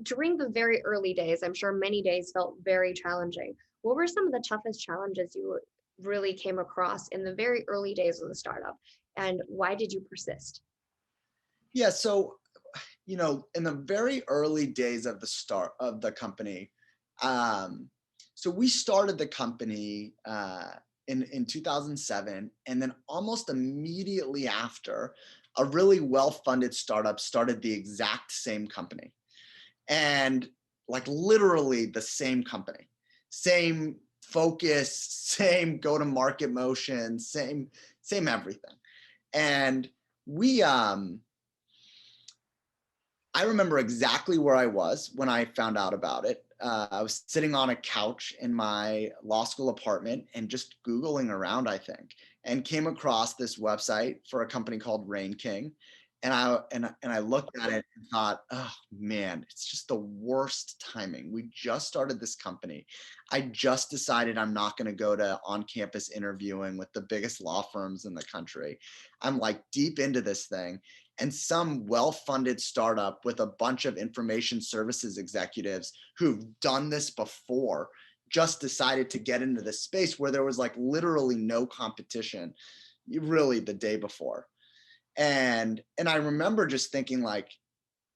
During the very early days, I'm sure many days felt very challenging. What were some of the toughest challenges you really came across in the very early days of the startup, and why did you persist? Yeah, so in the very early days of the start of the company, so we started the company in 2007, and then almost immediately after, a really well-funded startup started the exact same company, and like literally the same company, same focus, same go-to-market motion, same everything, and we I remember exactly where I was when I found out about it. I was sitting on a couch in my law school apartment and just Googling around, I think, and came across this website for a company called Rain King. And I looked at it and thought, oh man, it's just the worst timing. We just started this company. I just decided I'm not going to go to on-campus interviewing with the biggest law firms in the country. I'm like deep into this thing, and some well-funded startup with a bunch of information services executives who've done this before just decided to get into this space where there was like literally no competition really the day before. And I remember just thinking like,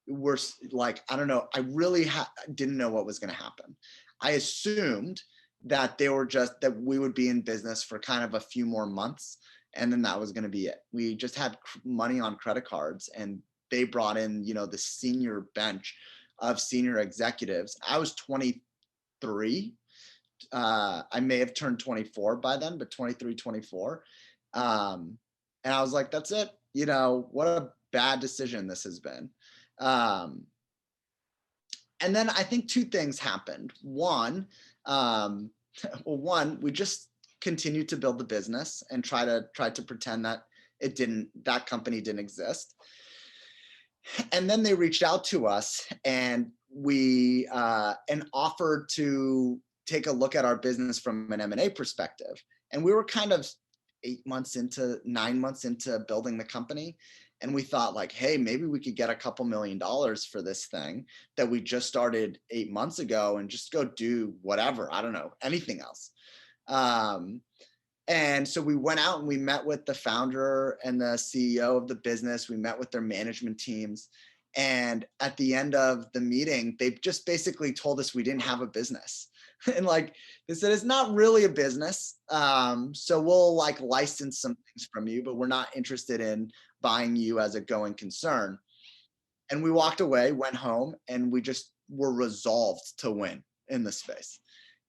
we're like, I don't know, I really didn't know what was going to happen. I assumed that that we would be in business for kind of a few more months, and then that was going to be it. We just had money on credit cards, and they brought in, the senior bench of senior executives. I was 23. I may have turned 24 by then, but 23, 24. And I was like, that's it. What a bad decision this has been. And then I think two things happened. One, we just continued to build the business and try to pretend that that company didn't exist. And then they reached out to us, and we offered to take a look at our business from an M&A perspective. And we were kind of 9 months into building the company. And we thought like, hey, maybe we could get a couple $1 million for this thing that we just started 8 months ago and just go do whatever, I don't know, anything else. And so we went out and we met with the founder and the CEO of the business. We met with their management teams. And at the end of the meeting, they just basically told us we didn't have a business. And like they said, it's not really a business. So we'll like license some things from you, but we're not interested in buying you as a going concern. And we walked away, went home, and we just were resolved to win in the space.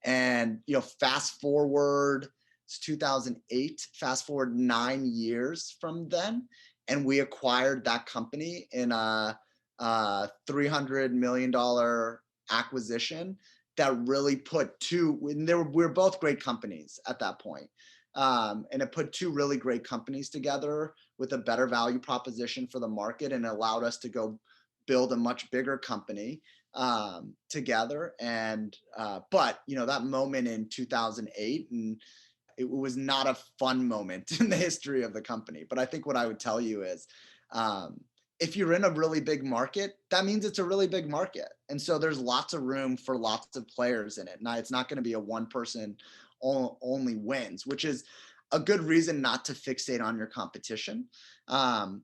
And, fast forward, it's 2008, fast forward 9 years from then, and we acquired that company in a $300 million acquisition that really put we're both great companies at that point. And it put two really great companies together with a better value proposition for the market, and allowed us to go build a much bigger company together. And but that moment in 2008, and it was not a fun moment in the history of the company. But I think what I would tell you is, if you're in a really big market, that means it's a really big market. And so there's lots of room for lots of players in it. Now, it's not going to be a one person only wins, which is a good reason not to fixate on your competition. I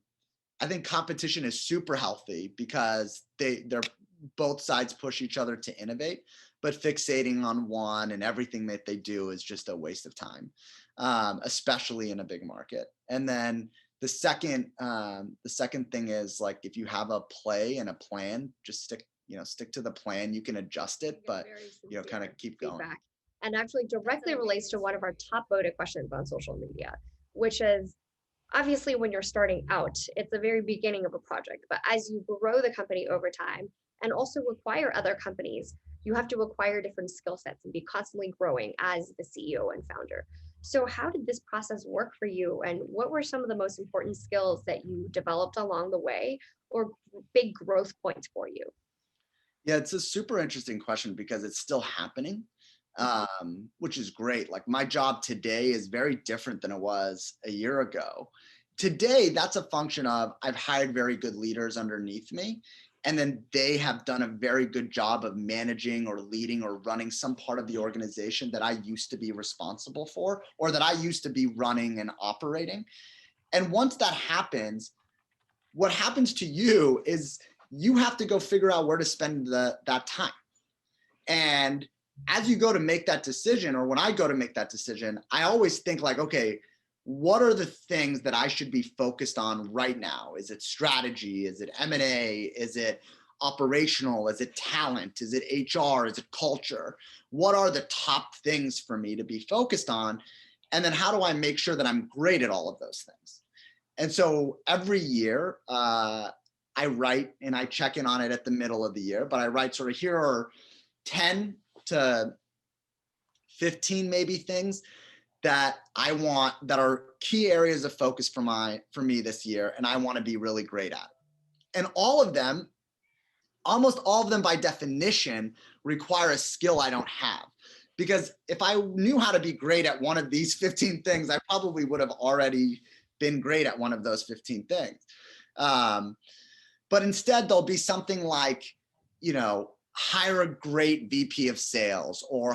think competition is super healthy because they're both sides push each other to innovate, but fixating on one and everything that they do is just a waste of time, especially in a big market. And then the second thing is, like, if you have a play and a plan, just stick to the plan. You can adjust it, but kind of keep going. And actually directly relates to one of our top voted questions on social media, which is, obviously when you're starting out, it's the very beginning of a project, but as you grow the company over time and also acquire other companies, you have to acquire different skill sets and be constantly growing as the CEO and founder. So how did this process work for you? And what were some of the most important skills that you developed along the way, or big growth points for you? Yeah, it's a super interesting question because it's still happening, which is great. Like, my job today is very different than it was a year ago. today, that's a function of I've hired very good leaders underneath me, and then they have done a very good job of managing or leading or running some part of the organization that I used to be responsible for, or that I used to be running and operating. And once that happens, what happens to you is you have to go figure out where to spend that time. And as you go to make that decision, or when I go to make that decision, I always think like, okay, what are the things that I should be focused on right now? Is it strategy? Is it M&A? Is it operational? Is it talent? Is it HR? Is it culture? What are the top things for me to be focused on? And then how do I make sure that I'm great at all of those things? And so every year I write, and I check in on it at the middle of the year, but I write sort of, here are 10 to 15 maybe things that I want, that are key areas of focus for me this year, and I want to be really great at. And all of them, almost all of them by definition, require a skill I don't have. Because if I knew how to be great at one of these 15 things, I probably would have already been great at one of those 15 things. But instead, there'll be something like, hire a great VP of sales, or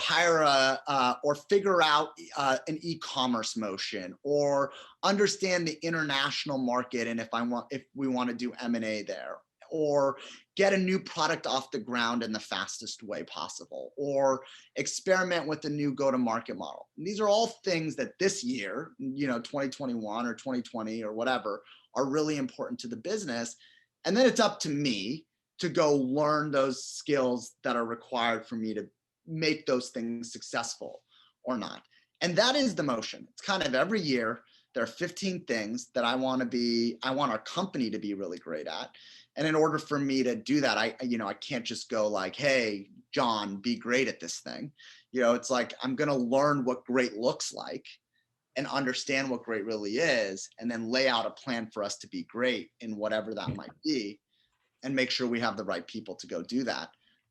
or figure out an e-commerce motion, or understand the international market, and if we want to do M&A there, or get a new product off the ground in the fastest way possible, or experiment with a new go-to-market model. And these are all things that this year, 2021 or 2020 or whatever, are really important to the business. And then it's up to me to go learn those skills that are required for me to make those things successful or not. And that is the motion. It's kind of every year, there are 15 things that I want our company to be really great at. And in order for me to do that, I can't just go like, hey, John, be great at this thing. It's like, I'm going to learn what great looks like and understand what great really is, and then lay out a plan for us to be great in whatever that might be, and make sure we have the right people to go do that.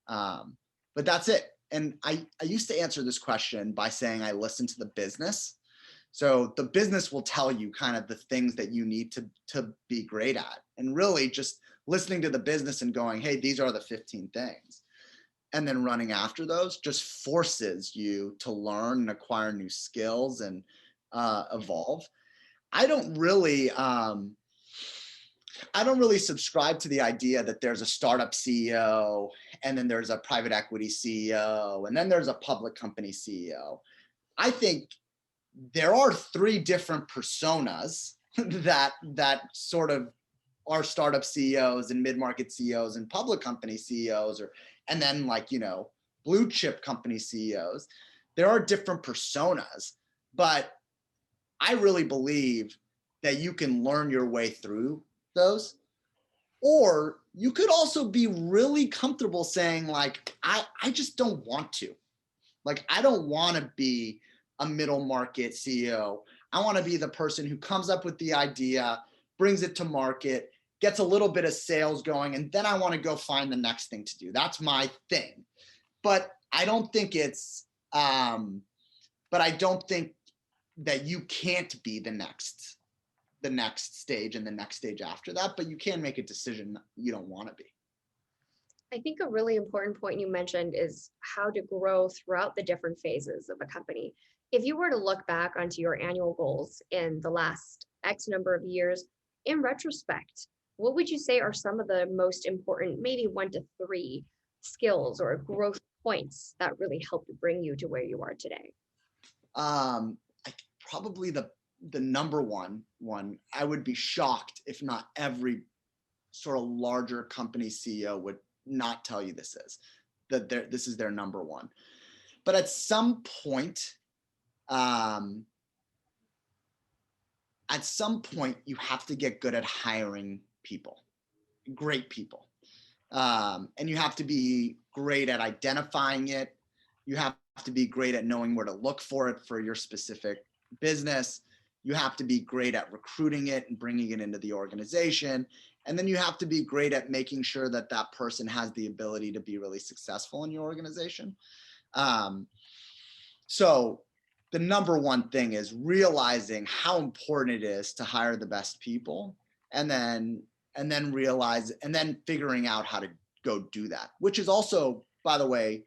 But that's it. And I used to answer this question by saying I listen to the business. So the business will tell you kind of the things that you need to be great at. And really just listening to the business and going, hey, these are the 15 things. And then running after those just forces you to learn and acquire new skills and evolve. I don't really subscribe to the idea that there's a startup CEO, and then there's a private equity CEO, and then there's a public company CEO. I think there are 3 different personas that sort of are startup CEOs and mid-market CEOs and public company CEOs, and then blue chip company CEOs. There are different personas, but I really believe that you can learn your way through those. Or you could also be really comfortable saying like, I just don't want to. Like, I don't want to be a middle market CEO. I want to be the person who comes up with the idea, brings it to market, gets a little bit of sales going, and then I want to go find the next thing to do. That's my thing. But I don't think that you can't be the next stage and the next stage after that, but you can make a decision you don't want to be. I think a really important point you mentioned is how to grow throughout the different phases of a company. If you were to look back onto your annual goals in the last X number of years, in retrospect, what would you say are some of the most important, maybe 1 to 3 skills or growth points that really helped bring you to where you are today? Probably the number one, I would be shocked if not every sort of larger company CEO would not tell you this is their number one. But at some point you have to get good at hiring people, great people. And you have to be great at identifying it. You have to be great at knowing where to look for it for your specific business. You have to be great at recruiting it and bringing it into the organization. And then you have to be great at making sure that that person has the ability to be really successful in your organization. So the number one thing is realizing how important it is to hire the best people, and then figuring out how to go do that, which is also, by the way,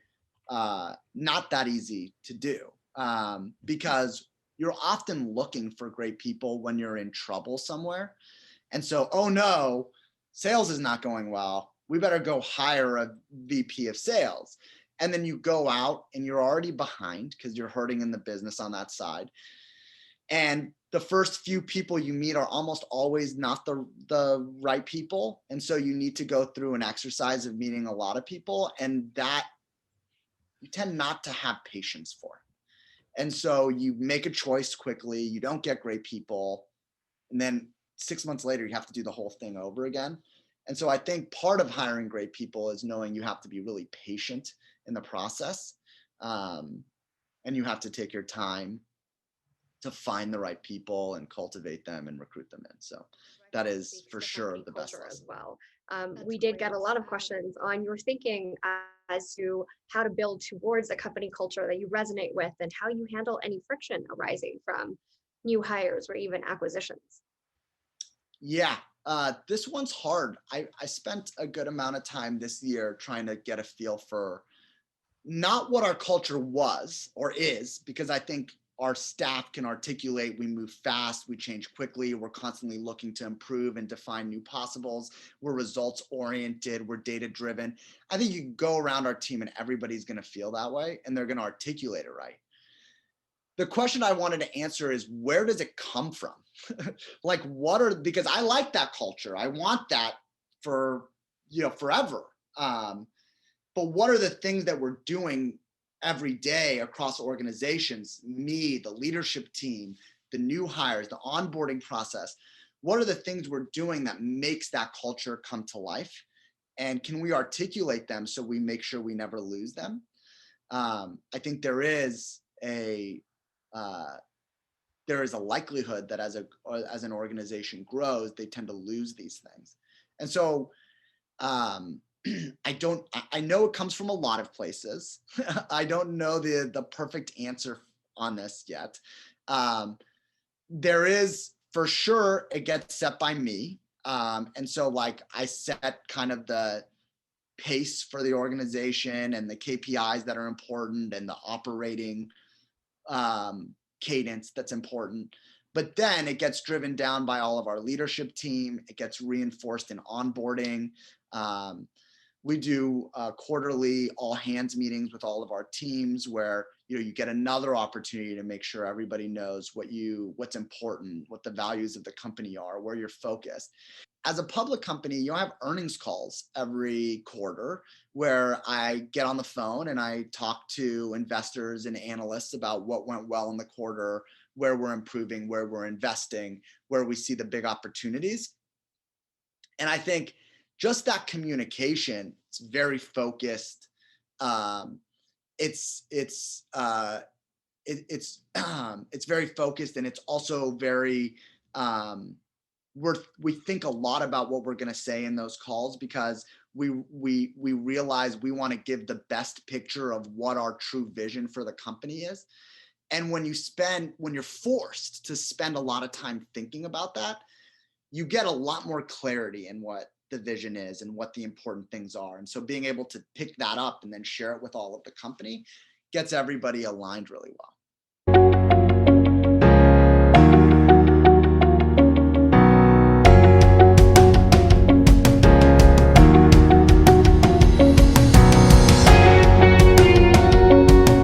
not that easy to do, because you're often looking for great people when you're in trouble somewhere. And so, oh no, sales is not going well. We better go hire a VP of sales. And then you go out and you're already behind because you're hurting in the business on that side. And the first few people you meet are almost always not the right people. And so you need to go through an exercise of meeting a lot of people, and that you tend not to have patience for. And so you make a choice quickly, you don't get great people, and then 6 months later, you have to do the whole thing over again. And so I think part of hiring great people is knowing you have to be really patient in the process. And you have to take your time to find the right people and cultivate them and recruit them in. So that is for sure the best lesson. As well. We did get a lot of questions on your thinking as to how to build towards a company culture that you resonate with, and how you handle any friction arising from new hires or even acquisitions. Yeah, this one's hard. I spent a good amount of time this year trying to get a feel for not what our culture was or is, because I think our staff can articulate, we move fast, we change quickly, we're constantly looking to improve and define new possibles, we're results oriented, we're data driven. I think you can go around our team and everybody's going to feel that way, and they're going to articulate it right. The question I wanted to answer is, where does it come from? Like, because I like that culture. I want that for, forever. But what are the things that we're doing every day across organizations, me, the leadership team, the new hires, the onboarding process? What are the things we're doing that makes that culture come to life? And can we articulate them so we make sure we never lose them? I think there is a likelihood that as an organization grows, they tend to lose these things. And so I know it comes from a lot of places. I don't know the perfect answer on this yet. There is, for sure, it gets set by me. And so like I set kind of the pace for the organization and the KPIs that are important and the operating cadence that's important. But then it gets driven down by all of our leadership team. It gets reinforced in onboarding. We do quarterly all hands meetings with all of our teams where you get another opportunity to make sure everybody knows what's important, what the values of the company are, where you're focused. As a public company, you have earnings calls every quarter where I get on the phone and I talk to investors and analysts about what went well in the quarter, where we're improving, where we're investing, where we see the big opportunities. And I think just that communication, it's very focused. It's very focused, and it's also very we think a lot about what we're going to say in those calls, because we realize we want to give the best picture of what our true vision for the company is. And when you're forced to spend a lot of time thinking about that, you get a lot more clarity in what the vision is and what the important things are. And so being able to pick that up and then share it with all of the company gets everybody aligned really well.